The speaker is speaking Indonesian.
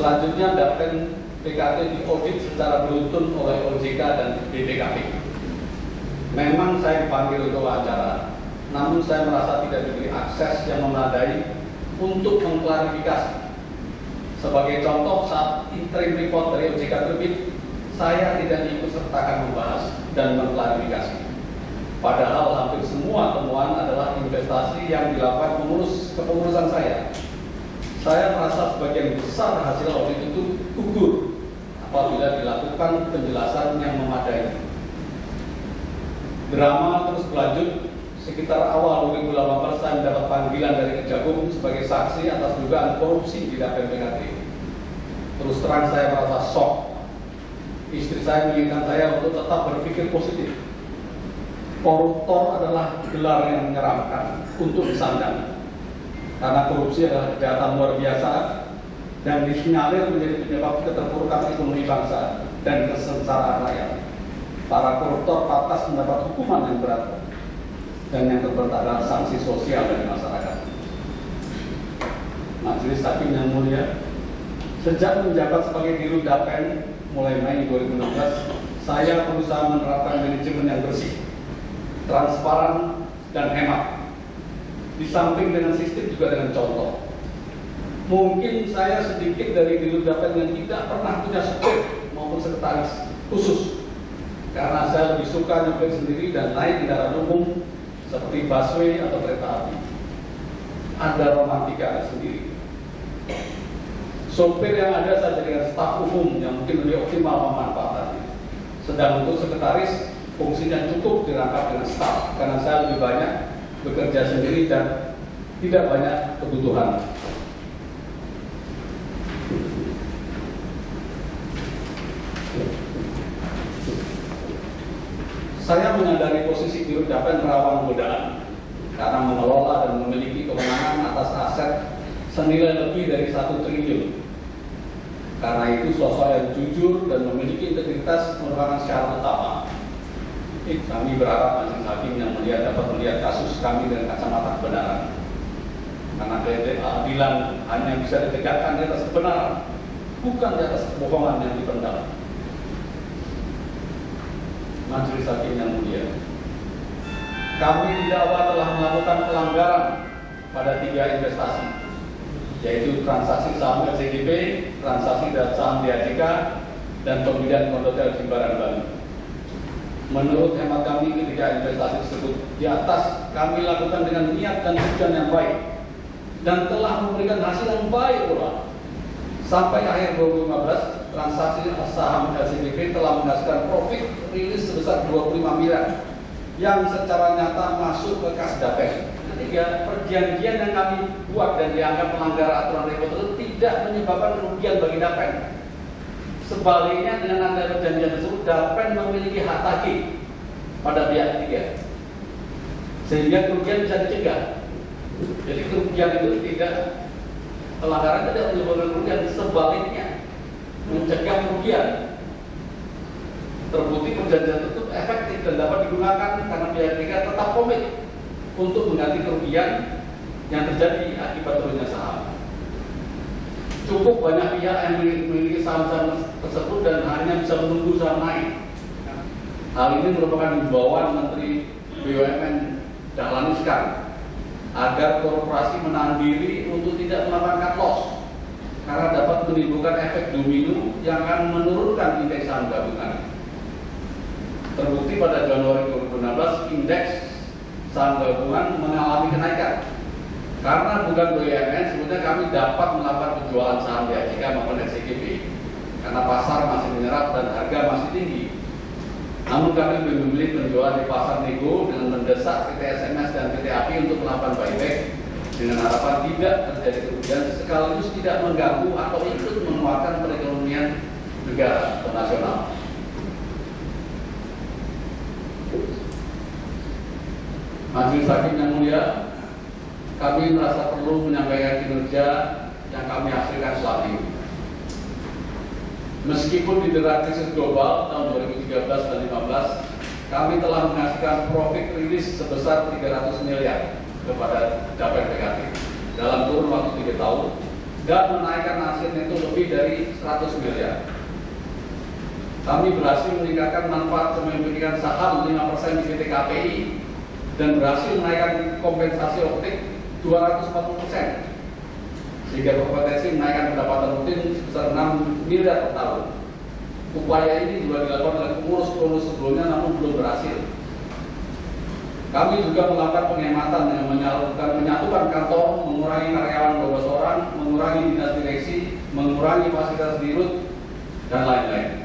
Selanjutnya, Dapen PKT diaudit secara beruntun oleh OJK dan BPKP. Memang saya dipanggil untuk wawancara, namun saya merasa tidak diberi akses yang memadai untuk mengklarifikasi. Sebagai contoh, saat interim report dari OJK terbit, saya tidak diikut sertakan membahas dan mengklarifikasi. Padahal hampir semua temuan adalah investasi yang dilakukan kepengurusan saya. Saya merasa sebagian besar hasil audit itu gugur apabila dilakukan penjelasan yang memadai. Drama terus berlanjut. Sekitar awal 2018 saya mendapat panggilan dari Kejagung sebagai saksi atas dugaan korupsi di Dapen PKT. Terus terang saya merasa shock. Istri saya mengingatkan saya untuk tetap berpikir positif. Koruptor adalah gelar yang menyeramkan untuk disandang. Karena korupsi adalah kejahatan luar biasa dan disinyalir menjadi penyebab keterpurukan ekonomi bangsa dan kesengsaraan rakyat. Para koruptor pantas mendapat hukuman yang berat dan yang terberat adalah sanksi sosial dari masyarakat. Majelis Hakim yang mulia, sejak menjabat sebagai Dirut Dapen mulai Mei 2016, saya berusaha menerapkan manajemen yang bersih, transparan, dan hemat. Di samping dengan sistem juga dengan contoh. Mungkin saya sedikit dari Dirut Dapen yang tidak pernah punya supir maupun sekretaris khusus, karena saya lebih suka nyopir sendiri dan naik kendaraan umum seperti busway atau kereta api. Ada romantika sendiri. Sopir yang ada saya jadikan staf umum yang mungkin lebih optimal pemanfaatannya. Sedang untuk sekretaris, fungsinya cukup dirangkap dengan staf karena saya lebih banyak bekerja sendiri dan tidak banyak kebutuhan. Saya menyadari posisi Dirut Dapen rawan godaan karena mengelola dan memiliki kewenangan atas aset senilai lebih dari 1 triliun. Karena itu sosok yang jujur dan memiliki integritas merupakan syarat utama. Kami berharap majelis hakim yang mulia dapat melihat kasus kami dengan kacamata kebenaran. Karena keadilan hanya bisa ditegakkan di atas kebenaran, bukan di atas kebohongan yang dipendam. Majelis Hakim yang mulia, kami didakwa telah melakukan pelanggaran pada 3 investasi, yaitu transaksi saham LCGP, transaksi saham DAJK, dan pembelian kondotel Jimbaran Bali. Menurut hemat kami, ketiga investasi tersebut di atas kami lakukan dengan niat dan tujuan yang baik dan telah memberikan hasil yang baik pula. Sampai akhir 2015, transaksi saham LCGP telah menghasilkan profit rilis sebesar 25 miliar yang secara nyata masuk ke kas Dapen. Ketiga, perjanjian yang kami buat dan dianggap melanggar aturan repo tersebut tidak menyebabkan kerugian bagi Dapen. Sebaliknya, dengan adanya perjanjian tersebut, Dapen memiliki hak tagih pada pihak ketiga, sehingga kerugian bisa dicegah. Jadi kerugian itu tidak, pelanggaran tidak menyebabkan kerugian, sebaliknya mencegah kerugian. Terbukti perjanjian tersebut efektif dan dapat digunakan karena pihak ketiga tetap komit untuk mengganti kerugian yang terjadi akibat turunnya saham. Cukup banyak pihak yang memiliki saham-saham tersebut dan hanya bisa menunggu saham naik. Hal ini merupakan himbauan Menteri BUMN Dahlan Iskan agar korporasi menahan diri untuk tidak melakukan loss karena dapat menimbulkan efek domino yang akan menurunkan indeks saham gabungan. Terbukti pada Januari 2016 indeks saham gabungan mengalami kenaikan. Karena bukan BUMN, sebenarnya kami dapat melakukan penjualan saham DAJK maupun LCGP karena pasar masih menyerap dan harga masih tinggi. Namun kami memilih penjualan di pasar nego dengan mendesak PT SMS dan PT API untuk melakukan buyback dengan harapan tidak terjadi kerugian sekaligus tidak mengganggu atau ikut menguatkan perekonomian negara atau nasional. Majelis Hakim yang mulia, kami merasa perlu menyampaikan kinerja yang kami hasilkan selama ini. Meskipun didera krisis global tahun 2013 dan 2015, kami telah menghasilkan profit rilis sebesar 300 miliar kepada Dapen PKT dalam kurun waktu 3 tahun dan menaikkan hasil neto lebih dari 100 miliar. Kami berhasil meningkatkan manfaat kepemilikan saham 5% di PT KPI dan berhasil menaikkan kompensasi optik 240%, sehingga berpotensi menaikkan pendapatan rutin sebesar 6 miliar per tahun. Upaya ini juga dilakukan oleh pengurus-pengurus sebelumnya namun belum berhasil. Kami juga melakukan penghematan dengan menyatukan kantor, mengurangi karyawan 12 orang, mengurangi dinas direksi, mengurangi fasilitas dirut, dan lain-lain.